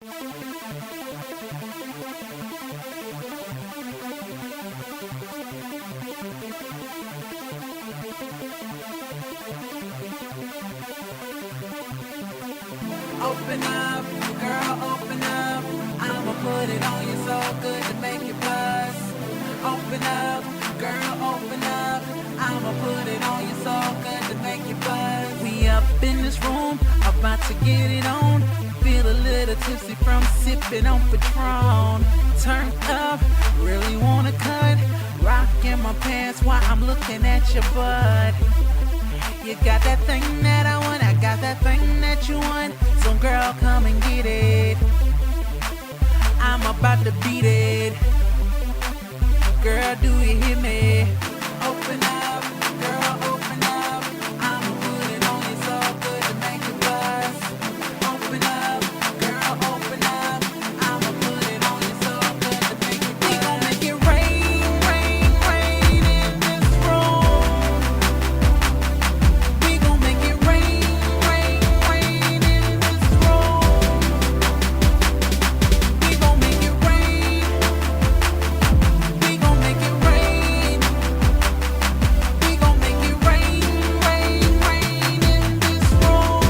Open up, girl, open up. I'ma put it on you so good to make you buzz. Open up, girl, open up. I'ma put it on you so good to make you buzz. We up in this room, about to get it on. Feel a little tipsy from sipping on Patron. Turn up, really wanna cut. Rockin' my pants while I'm looking at your butt. You got that thing that I want, I got that thing that you want. So girl, come and get it. I'm about to beat it. Girl, do you hear me? Open up, girl, open up. I'ma put it on you so good to make you buzz. Open up, girl, open up. I'ma put it on you so good to make you buzz. We gon' make it rain, rain, rain in this room. We gon' make it rain, rain, rain in this room. We gon' make it rain. We gon' make it rain. We gon' make it rain, rain, rain in this room.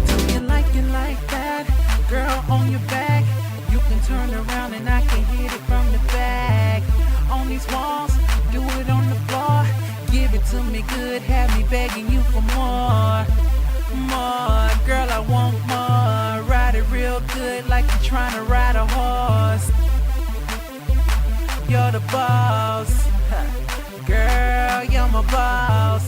Do you like it like that? Girl, on your back. You can turn around and I can hit it from the back. On these walls, do it on the floor. Give it to me good, have me begging you for more. More, girl, I want more. Ride it real good like you're trying to ride a horse. You're the boss, girl, you're my boss.